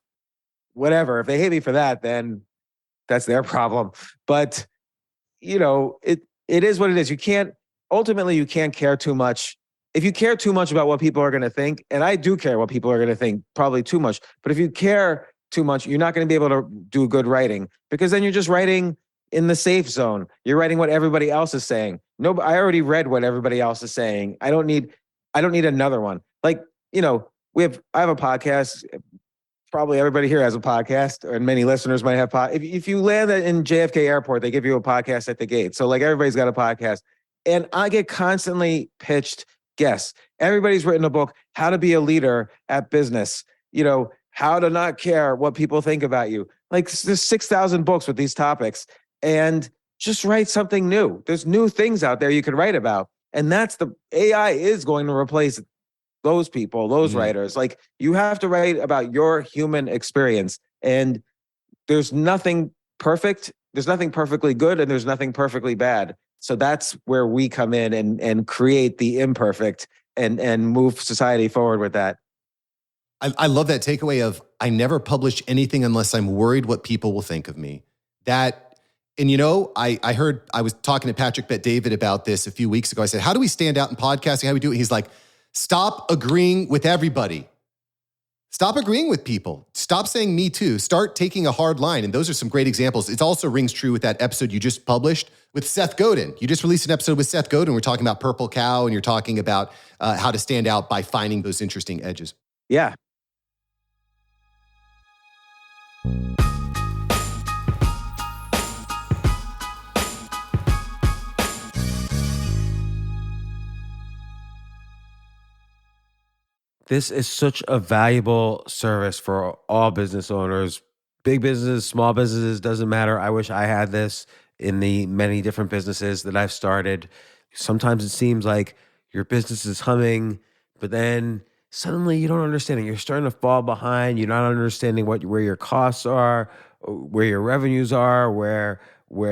whatever. If they hate me for that, then that's their problem. But, it is what it is. You can't care too much. If you care too much about what people are going to think, and I do care what people are going to think, probably too much, but if you care too much, you're not going to be able to do good writing, because then you're just writing in the safe zone. You're writing what everybody else is saying. No, I already read what everybody else is saying. I don't need another one. I have a podcast. Probably everybody here has a podcast, and many listeners might have if you land in JFK Airport, they give you a podcast at the gate. So everybody's got a podcast. And I get constantly pitched guests. Everybody's written a book, How to Be a Leader at Business, how to not care what people think about you. There's 6,000 books with these topics, and just write something new. There's new things out there you could write about. And that's the AI is going to replace those people, those writers. You have to write about your human experience, and there's nothing perfect. There's nothing perfectly good, and there's nothing perfectly bad. So that's where we come in and create the imperfect and move society forward with that. I love that takeaway of I never publish anything unless I'm worried what people will think of me. I was talking to Patrick Bet-David about this a few weeks ago. I said, how do we stand out in podcasting? How do we do it? He's like, stop agreeing with everybody. Stop agreeing with people. Stop saying me too. Start taking a hard line. And those are some great examples. It also rings true with that episode you just published with Seth Godin. You just released an episode with Seth Godin. We're talking about Purple Cow, and you're talking about how to stand out by finding those interesting edges. Yeah. This is such a valuable service for all business owners, big businesses, small businesses, doesn't matter. I wish I had this in the many different businesses that I've started. Sometimes it seems like your business is humming, but then suddenly you don't understand it. You're starting to fall behind. You're not understanding where your costs are, where your revenues are, where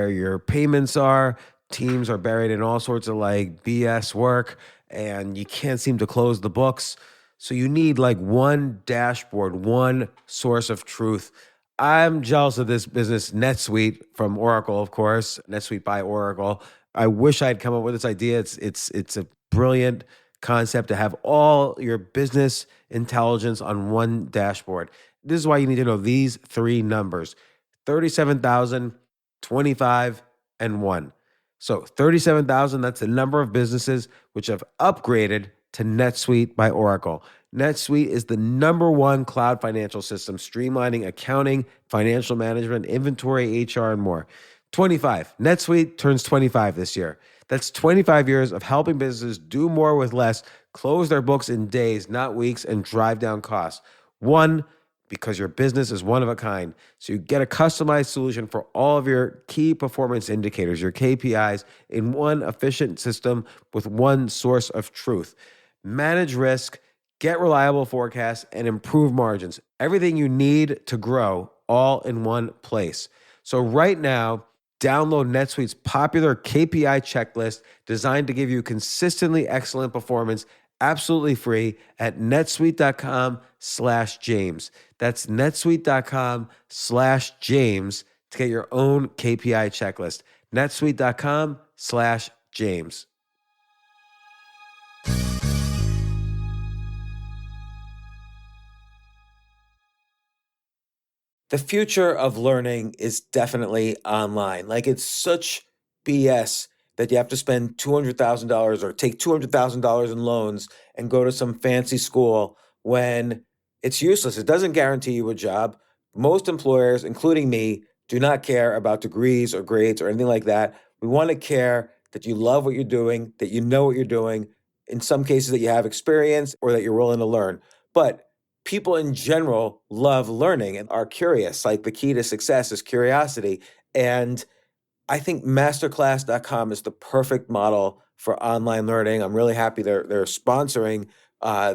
your payments are. Teams are buried in all sorts of BS work, and you can't seem to close the books. So you need one dashboard, one source of truth. I'm jealous of this business, NetSuite from Oracle, of course, NetSuite by Oracle. I wish I'd come up with this idea. It's a brilliant concept to have all your business intelligence on one dashboard. This is why you need to know these three numbers: 37,000, 25, and 1. So 37,000, that's the number of businesses which have upgraded to NetSuite by Oracle. NetSuite is the #1 cloud financial system, streamlining accounting, financial management, inventory, HR, and more. 25. NetSuite turns 25 this year. That's 25 years of helping businesses do more with less, close their books in days, not weeks, and drive down costs. 1, because your business is one of a kind. So you get a customized solution for all of your key performance indicators, your KPIs, in one efficient system with one source of truth. Manage risk, get reliable forecasts, and improve margins. Everything you need to grow all in one place. So right now, download NetSuite's popular KPI checklist designed to give you consistently excellent performance absolutely free at netsuite.com/James. That's netsuite.com/James to get your own KPI checklist. netsuite.com/James. The future of learning is definitely online. Like, it's such BS that you have to spend $200,000 or take $200,000 in loans and go to some fancy school when it's useless. It doesn't guarantee you a job. Most employers, including me, do not care about degrees or grades or anything like that. We want to care that you love what you're doing, that you know what you're doing, in some cases that you have experience or that you're willing to learn. But people in general love learning and are curious. Like, the key to success is curiosity. And I think masterclass.com is the perfect model for online learning. I'm really happy they're sponsoring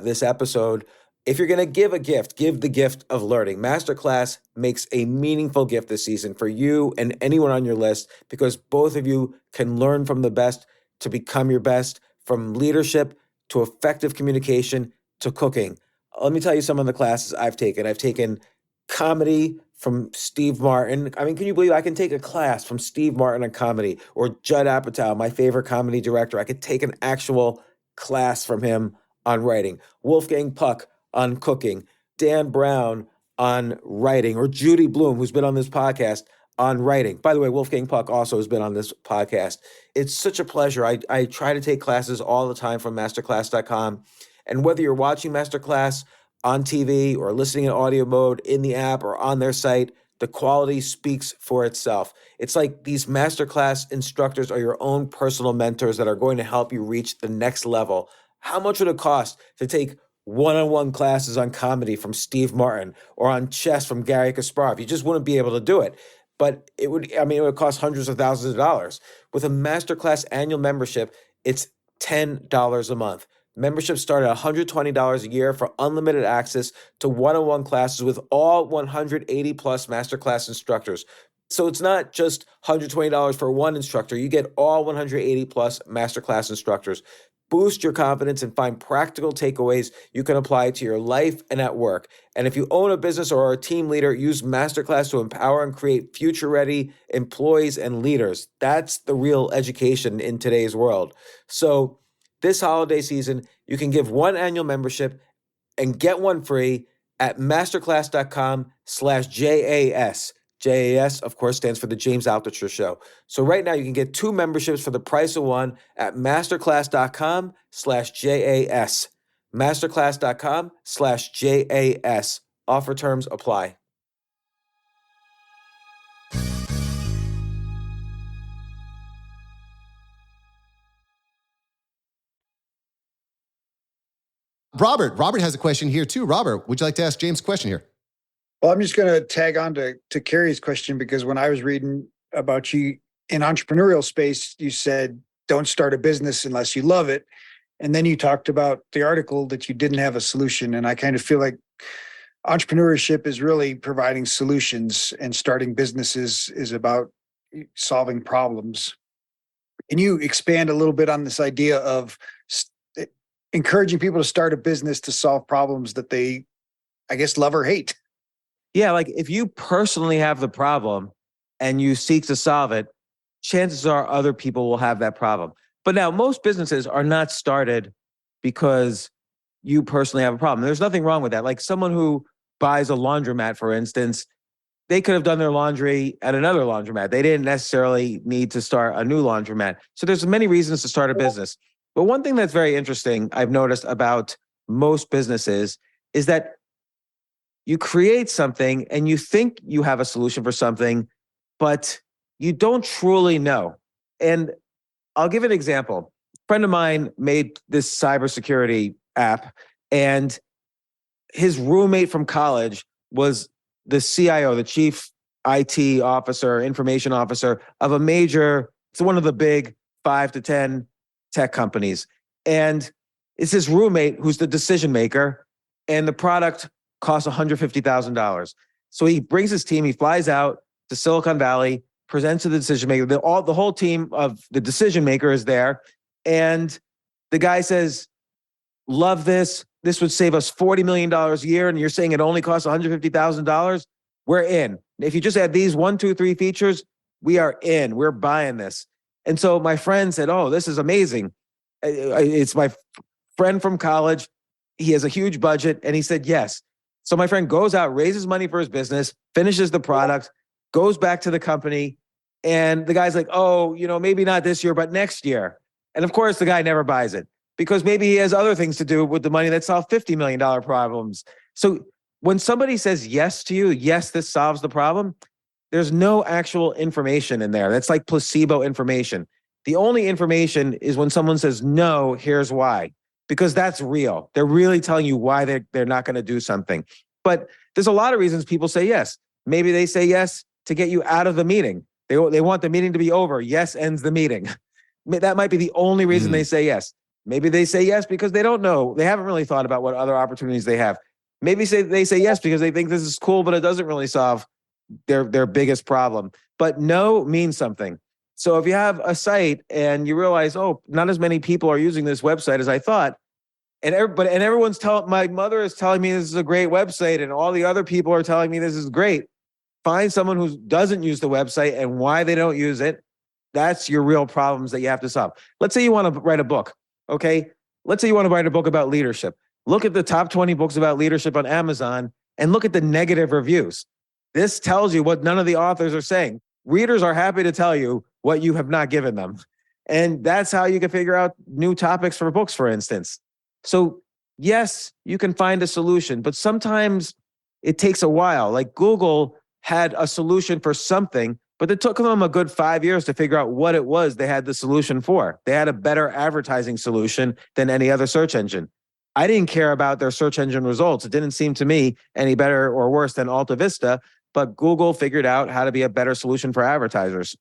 this episode. If you're going to give a gift, give the gift of learning. Masterclass makes a meaningful gift this season for you and anyone on your list, because both of you can learn from the best to become your best, from leadership to effective communication to cooking. Let me tell you some of the classes I've taken. I've taken comedy from Steve Martin. I mean, can you believe I can take a class from Steve Martin on comedy, or Judd Apatow, my favorite comedy director? I could take an actual class from him on writing. Wolfgang Puck on cooking. Dan Brown on writing, or Judy Bloom, who's been on this podcast, on writing. By the way, Wolfgang Puck also has been on this podcast. It's such a pleasure. I try to take classes all the time from masterclass.com. And whether you're watching Masterclass on TV or listening in audio mode in the app or on their site, the quality speaks for itself. It's like these Masterclass instructors are your own personal mentors that are going to help you reach the next level. How much would it cost to take one-on-one classes on comedy from Steve Martin, or on chess from Gary Kasparov? You just wouldn't be able to do it. But it would cost hundreds of thousands of dollars. With a Masterclass annual membership, it's $10 a month. Memberships start at $120 a year for unlimited access to one-on-one classes with all 180 plus Masterclass instructors. So it's not just $120 for one instructor. You get all 180 plus Masterclass instructors. Boost your confidence and find practical takeaways you can apply to your life and at work. And if you own a business or are a team leader, use Masterclass to empower and create future-ready employees and leaders. That's the real education in today's world. So this holiday season, you can give one annual membership and get one free at masterclass.com/JAS. JAS, of course, stands for the James Altucher Show. So right now you can get two memberships for the price of one at masterclass.com/JAS. Masterclass.com/JAS. Offer terms apply. Robert has a question here too. Robert, would you like to ask James a question here? Well, I'm just going to tag on to Carrie's question, because when I was reading about you in entrepreneurial space, you said, don't start a business unless you love it. And then you talked about the article that you didn't have a solution. And I kind of feel like entrepreneurship is really providing solutions, and starting businesses is about solving problems. Can you expand a little bit on this idea of encouraging people to start a business to solve problems that they, I guess, love or hate? Yeah, like, if you personally have the problem and you seek to solve it, chances are other people will have that problem. But now, most businesses are not started because you personally have a problem. There's nothing wrong with that. Like, someone who buys a laundromat, for instance, they could have done their laundry at another laundromat. They didn't necessarily need to start a new laundromat. So there's many reasons to start a business. But one thing that's very interesting I've noticed about most businesses is that you create something and you think you have a solution for something, but you don't truly know. And I'll give an example. A friend of mine made this cybersecurity app, and his roommate from college was the CIO, the chief IT officer, information officer of a major, it's one of the big 5 to 10 tech companies. And it's his roommate who's the decision maker, and the product costs $150,000. So he brings his team, he flies out to Silicon Valley, presents to the decision maker. The whole team of the decision maker is there. And the guy says, love this. This would save us $40 million a year. And you're saying it only costs $150,000. We're in. If you just add these 1, 2, 3 features, we are in. We're buying this. And so my friend said, oh, this is amazing. It's my friend from college. He has a huge budget. And he said, yes. So my friend goes out, raises money for his business, finishes the product, goes back to the company. And the guy's like, oh, maybe not this year, but next year. And of course, the guy never buys it because maybe he has other things to do with the money that solve $50 million problems. So when somebody says yes to you, yes, this solves the problem, there's no actual information in there. That's like placebo information. The only information is when someone says, no, here's why, because that's real. They're really telling you why they're not going to do something. But there's a lot of reasons people say yes. Maybe they say yes to get you out of the meeting. They want the meeting to be over. Yes ends the meeting. That might be the only reason they say yes. Maybe they say yes because they don't know. They haven't really thought about what other opportunities they have. Maybe they say yes because they think this is cool, but it doesn't really solve their biggest problem. But no means something. So if you have a site and you realize, oh, not as many people are using this website as I thought, and everyone's my mother is telling me this is a great website, and all the other people are telling me this is great. Find someone who doesn't use the website and why they don't use it. That's your real problems that you have to solve. Let's say you want to write a book, okay? Let's say you want to write a book about leadership. Look at the top 20 books about leadership on Amazon and look at the negative reviews. This tells you what none of the authors are saying. Readers are happy to tell you what you have not given them. And that's how you can figure out new topics for books, for instance. So yes, you can find a solution, but sometimes it takes a while. Like Google had a solution for something, but it took them a good 5 years to figure out what it was they had the solution for. They had a better advertising solution than any other search engine. I didn't care about their search engine results. It didn't seem to me any better or worse than Alta Vista, but Google figured out how to be a better solution for advertisers.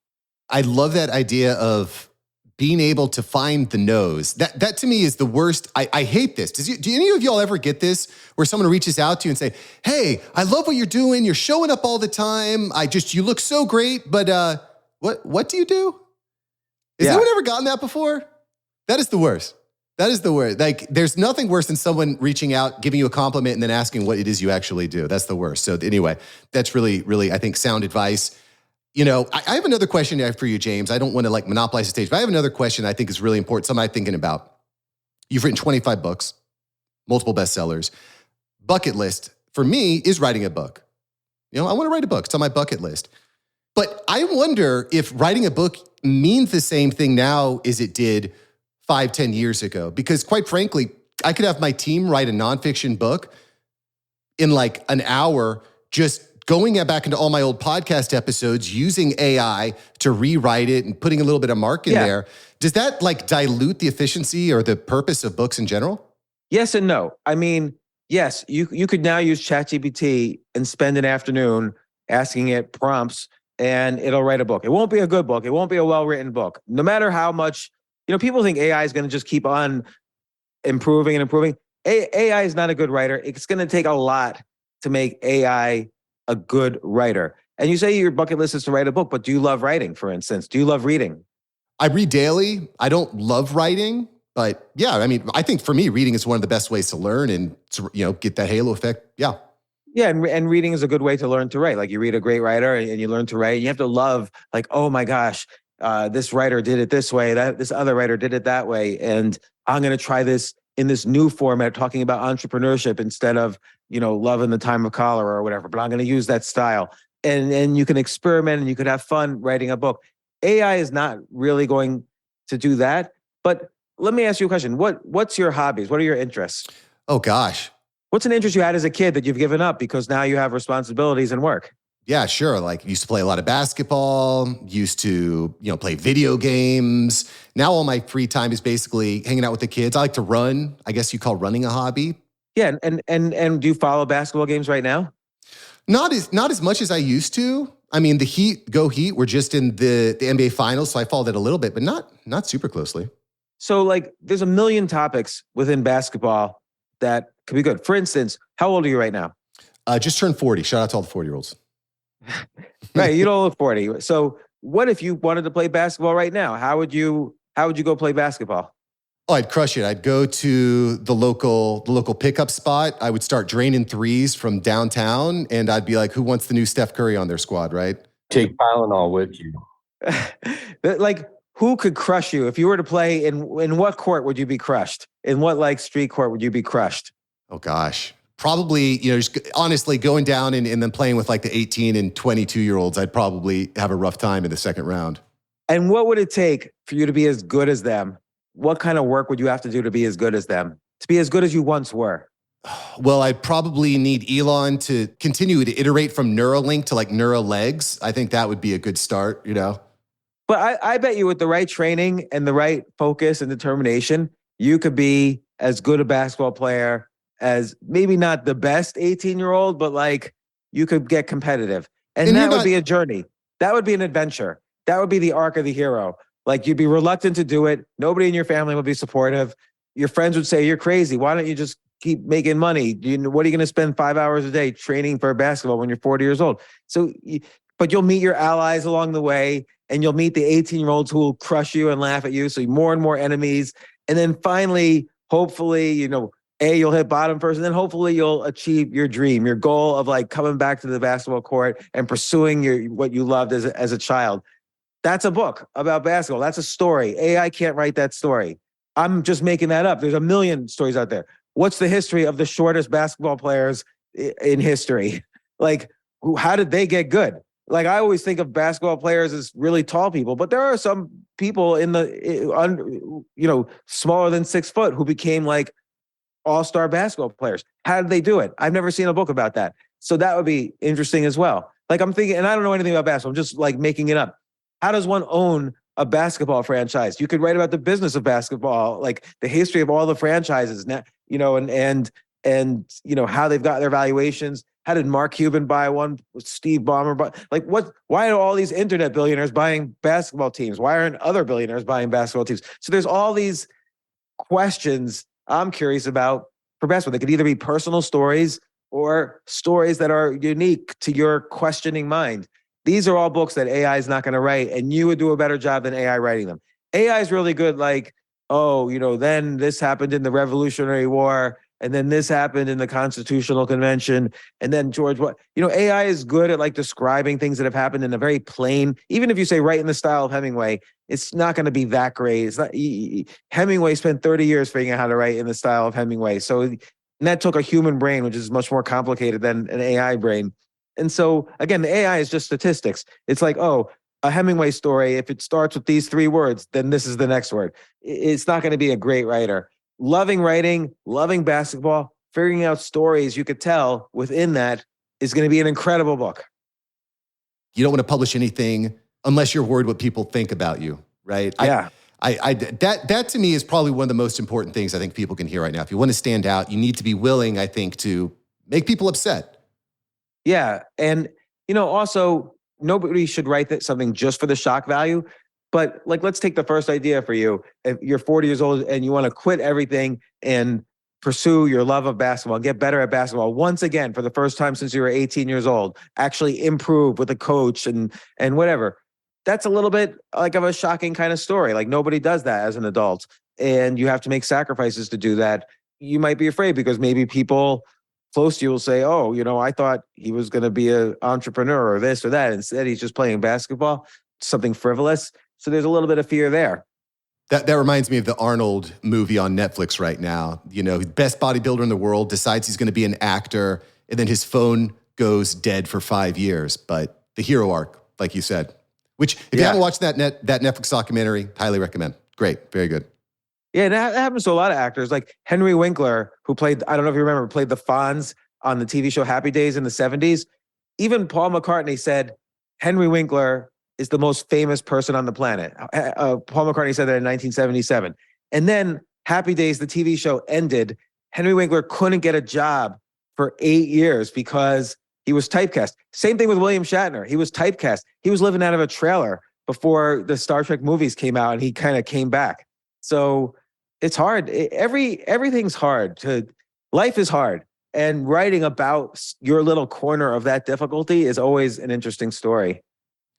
I love that idea of being able to find the no's. That to me is the worst. I hate this. Do any of y'all ever get this where someone reaches out to you and say, hey, I love what you're doing. You're showing up all the time. You look so great, but what do you do? Has anyone ever gotten that before? That is the worst. That is the worst. Like, there's nothing worse than someone reaching out, giving you a compliment, and then asking what it is you actually do. That's the worst. So anyway, that's really, really, I think, sound advice. I have another question for you, James. I don't want to monopolize the stage, but I have another question I think is really important, something I'm thinking about. You've written 25 books, multiple bestsellers. Bucket list, for me, is writing a book. I want to write a book. It's on my bucket list. But I wonder if writing a book means the same thing now as it did 5-10 years ago. Because quite frankly, I could have my team write a nonfiction book in an hour, just going back into all my old podcast episodes, using AI to rewrite it and putting a little bit of Mark in there. Does that dilute the efficiency or the purpose of books in general? Yes and no. I mean, yes, you could now use ChatGPT and spend an afternoon asking it prompts and it'll write a book. It won't be a good book. It won't be a well-written book. No matter how much, people think AI is going to just keep on improving and improving. AI is not a good writer. It's going to take a lot to make AI a good writer. And you say your bucket list is to write a book, but do you love writing, for instance? Do you love reading? I read daily. I don't love writing, but yeah, I think for me, reading is one of the best ways to learn and to, get that halo effect. Yeah. Yeah, and reading is a good way to learn to write. Like, you read a great writer and you learn to write. You have to love, oh my gosh, this writer did it this way, this other writer did it that way. And I'm going to try this in this new format, talking about entrepreneurship instead of, love in the time of cholera or whatever, but I'm going to use that style. And you can experiment and you could have fun writing a book. AI is not really going to do that. But let me ask you a question. What's your hobbies? What are your interests? Oh, gosh. What's an interest you had as a kid that you've given up because now you have responsibilities and work? Yeah, sure. Used to play a lot of basketball, used to, play video games. Now all my free time is basically hanging out with the kids. I like to run. I guess you call running a hobby. Yeah, and do you follow basketball games right now? Not as much as I used to. I mean, the Heat, go Heat, were just in the NBA Finals, so I followed it a little bit, but not super closely. So like there's a million topics within basketball that could be good. For instance, how old are you right now? Just turned 40. Shout out to all the 40-year-olds. Right, you don't look 40. So what if you wanted to play basketball right now? How would you go play basketball? Oh, I'd crush it. I'd go to the local pickup spot. I would start draining threes from downtown, and I'd be like, who wants the new Steph Curry on their squad, right? Take Tylenol with you. Like, who could crush you? If you were to play, in what court would you be crushed? In what like street court would you be crushed? Oh gosh. Probably, just honestly going down and then playing with like the 18 and 22-year-olds, I'd probably have a rough time in the second round. And what would it take for you to be as good as them? What kind of work would you have to do to be as good as them? To be as good as you once were? Well, I'd probably need Elon to continue to iterate from Neuralink to like Neuralegs. I think that would be a good start, But I bet you with the right training and the right focus and determination, you could be as good a basketball player as maybe not the best 18-year-old, but like you could get competitive. And that would be a journey. That would be an adventure. That would be the arc of the hero. Like you'd be reluctant to do it. Nobody in your family would be supportive. Your friends would say, you're crazy. Why don't you just keep making money? What are you going to spend 5 hours a day training for basketball when you're 40 years old? But you'll meet your allies along the way, and you'll meet the 18-year-olds who will crush you and laugh at you. So more and more enemies. And then finally, hopefully, you'll hit bottom first, and then hopefully you'll achieve your dream, your goal of like coming back to the basketball court and pursuing what you loved as a child. That's a book about basketball. That's a story. AI can't write that story. I'm just making that up. There's a million stories out there. What's the history of the shortest basketball players in history? Like, how did they get good? Like, I always think of basketball players as really tall people, but there are some people smaller than 6 foot who became like all-star basketball players. How did they do it? I've never seen a book about that. So that would be interesting as well. Like I'm thinking, and I don't know anything about basketball. I'm just like making it up. How does one own a basketball franchise? You could write about the business of basketball, like the history of all the franchises, and how they've got their valuations. How did Mark Cuban buy one? Steve Ballmer buy? Like what? Why are all these internet billionaires buying basketball teams? Why aren't other billionaires buying basketball teams? So there's all these questions I'm curious about for basketball. They could either be personal stories or stories that are unique to your questioning mind. These are all books that AI is not going to write, and you would do a better job than AI writing them. AI is really good, like, then this happened in the Revolutionary War, and then this happened in the Constitutional Convention, and then AI is good at like describing things that have happened in a very plain, even if you say write in the style of Hemingway, it's not going to be that great. It's not, Hemingway spent 30 years figuring out how to write in the style of Hemingway. And that took a human brain, which is much more complicated than an AI brain. And so, again, the AI is just statistics. It's like, a Hemingway story, if it starts with these 3 words, then this is the next word. It's not going to be a great writer. Loving writing, loving basketball, figuring out stories you could tell within that is going to be an incredible book. You don't want to publish anything unless you're worried what people think about you, right? Yeah. That to me is probably one of the most important things I think people can hear right now. If you want to stand out, you need to be willing, I think, to make people upset. Yeah. And, also nobody should write something just for the shock value. But like, let's take the first idea for you. If you're 40 years old and you want to quit everything and pursue your love of basketball, get better at basketball once again, for the first time since you were 18 years old, actually improve with a coach and whatever. That's a little bit like of a shocking kind of story. Like nobody does that as an adult, and you have to make sacrifices to do that. You might be afraid because maybe people close to you will say, I thought he was going to be an entrepreneur or this or that. Instead, he's just playing basketball, something frivolous. So there's a little bit of fear there. That reminds me of the Arnold movie on Netflix right now. Best bodybuilder in the world, decides he's going to be an actor, and then his phone goes dead for 5 years. But the hero arc, like you said, which if you haven't watched that Netflix documentary, highly recommend. Great, very good. Yeah, that happens to a lot of actors. Like Henry Winkler, who played, I don't know if you remember, played the Fonz on the TV show Happy Days in the 70s. Even Paul McCartney said Henry Winkler is the most famous person on the planet. Paul McCartney said that in 1977. And then Happy Days, the TV show, ended. Henry Winkler couldn't get a job for 8 years because He was typecast. Same thing with William Shatner. He was typecast. He was living out of a trailer before the Star Trek movies came out, and he kind of came back. So it's hard. Everything's hard. Life is hard. And writing about your little corner of that difficulty is always an interesting story.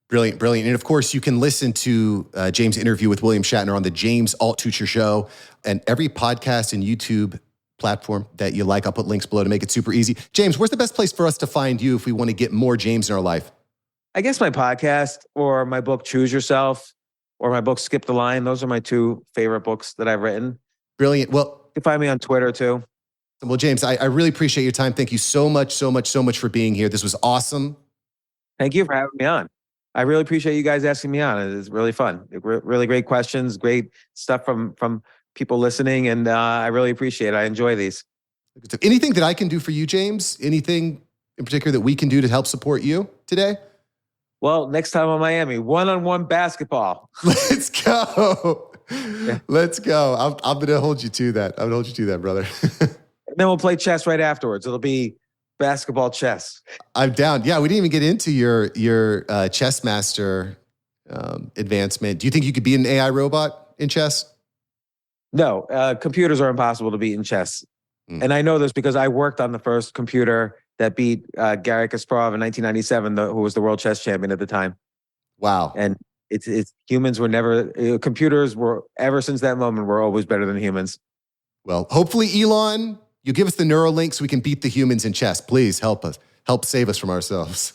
Brilliant, brilliant. And of course, you can listen to James' interview with William Shatner on the James Altucher Show and every podcast and YouTube platform that you like. I'll put links below to make it super easy. James, where's the best place for us to find you if we want to get more James in our life? I guess my podcast or my book, Choose Yourself, or my book, Skip the Line. Those are my two favorite books that I've written. Brilliant. Well, you can find me on Twitter too. Well, James, I really appreciate your time. Thank you so much for being here. This was awesome. Thank you for having me on. I really appreciate you guys asking me on. It's really fun. Really great questions, great stuff from people listening, and I really appreciate it. I enjoy these. Anything that I can do for you, James? Anything in particular that we can do to help support you today? Well, next time in Miami, one-on-one basketball. Let's go. Yeah. Let's go. I'm going to hold you to that. I'm going to hold you to that, brother. And then we'll play chess right afterwards. It'll be basketball chess. I'm down. Yeah, we didn't even get into your chess master advancement. Do you think you could be an AI robot in chess? No, computers are impossible to beat in chess. And I know this because I worked on the first computer that beat Garry Kasparov in 1997, who was the world chess champion at the time. Wow. And it's humans were never, computers were, ever since that moment, were always better than humans. Well, hopefully, Elon, you give us the Neuralink so we can beat the humans in chess. Please help us. Help save us from ourselves.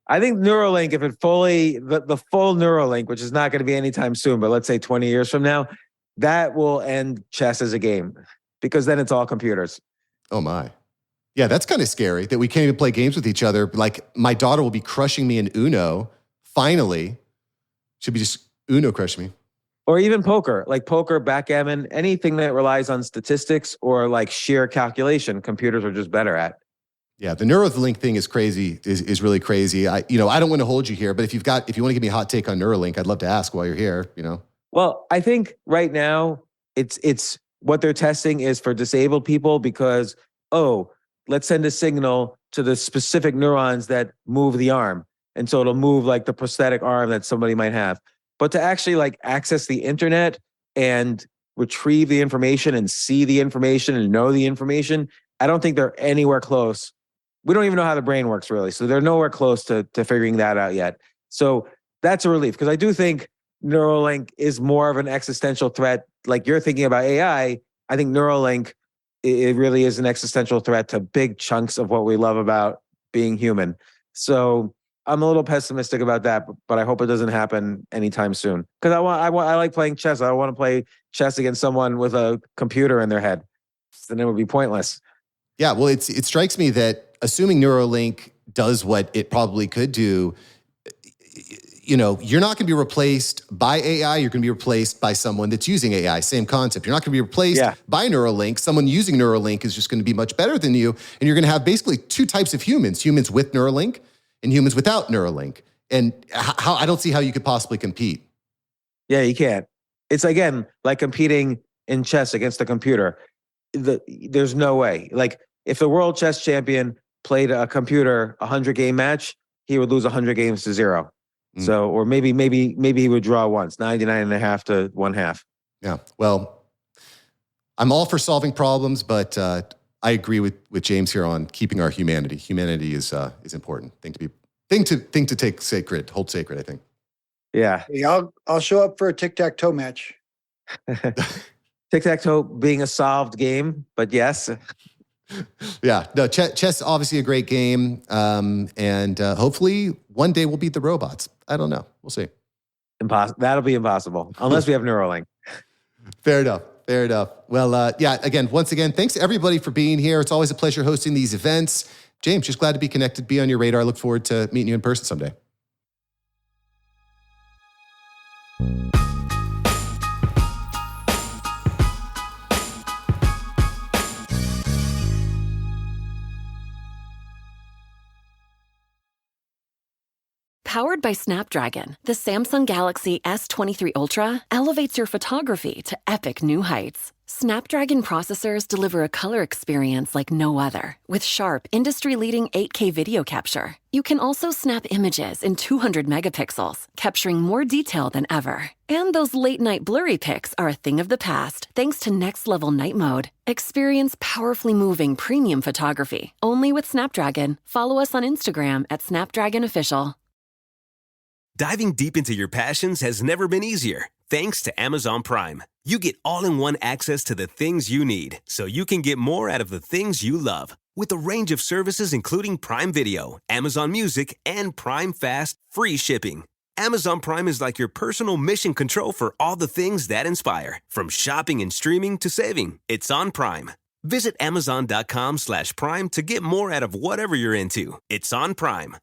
I think Neuralink, if it fully, the full Neuralink, which is not going to be anytime soon, but let's say 20 years from now, that will end chess as a game, because then it's all computers. Oh my. Yeah, that's kind of scary that we can't even play games with each other. Like, my daughter will be crushing me in Uno. Finally. She'll be just Uno crushing me. Or even poker, like poker, backgammon, anything that relies on statistics or like sheer calculation, computers are just better at. Yeah, the Neuralink thing is crazy, is really crazy. I don't want to hold you here, but if you want to give me a hot take on Neuralink, I'd love to ask while you're here, Well, I think right now it's what they're testing is for disabled people because, let's send a signal to the specific neurons that move the arm. And so it'll move like the prosthetic arm that somebody might have. But to actually like access the internet and retrieve the information and see the information and know the information, I don't think they're anywhere close. We don't even know how the brain works really. So they're nowhere close to figuring that out yet. So that's a relief because I do think Neuralink is more of an existential threat. Like you're thinking about AI, I think Neuralink, it really is an existential threat to big chunks of what we love about being human. So I'm a little pessimistic about that, but I hope it doesn't happen anytime soon. Because I like playing chess. I don't want to play chess against someone with a computer in their head. Then it would be pointless. Yeah, well, it strikes me that assuming Neuralink does what it probably could do, you're not going to be replaced by AI. You're going to be replaced by someone that's using AI. Same concept. You're not going to be replaced by Neuralink. Someone using Neuralink is just going to be much better than you. And you're going to have basically two types of humans with Neuralink and humans without Neuralink. And how I don't see how you could possibly compete. Yeah, you can't. It's, again, like competing in chess against a computer. There's no way. Like, if the world chess champion played a computer 100-game match, he would lose 100 games to 0. So, or maybe he would draw once, 99.5 to 1/2. Yeah. Well, I'm all for solving problems, but I agree with James here on keeping our humanity. Humanity is important thing to take sacred, hold sacred, I think. Yeah. Hey, I'll show up for a tic-tac-toe match. Tic-tac-toe being a solved game, but yes. Yeah, no, chess obviously a great game, and hopefully one day we'll beat the robots. I don't know. We'll see. That'll be impossible unless we have Neuralink. Fair enough. Well, once again, thanks everybody for being here. It's always a pleasure hosting these events. James, just glad to be connected, be on your radar. I look forward to meeting you in person someday. Powered by Snapdragon, the Samsung Galaxy S23 Ultra elevates your photography to epic new heights. Snapdragon processors deliver a color experience like no other, with sharp, industry-leading 8K video capture. You can also snap images in 200 megapixels, capturing more detail than ever. And those late-night blurry pics are a thing of the past, thanks to next-level night mode. Experience powerfully moving premium photography, only with Snapdragon. Follow us on Instagram at Snapdragon Official. Diving deep into your passions has never been easier, thanks to Amazon Prime. You get all-in-one access to the things you need, so you can get more out of the things you love. With a range of services including Prime Video, Amazon Music, and Prime Fast free shipping. Amazon Prime is like your personal mission control for all the things that inspire. From shopping and streaming to saving, it's on Prime. Visit Amazon.com/Prime to get more out of whatever you're into. It's on Prime.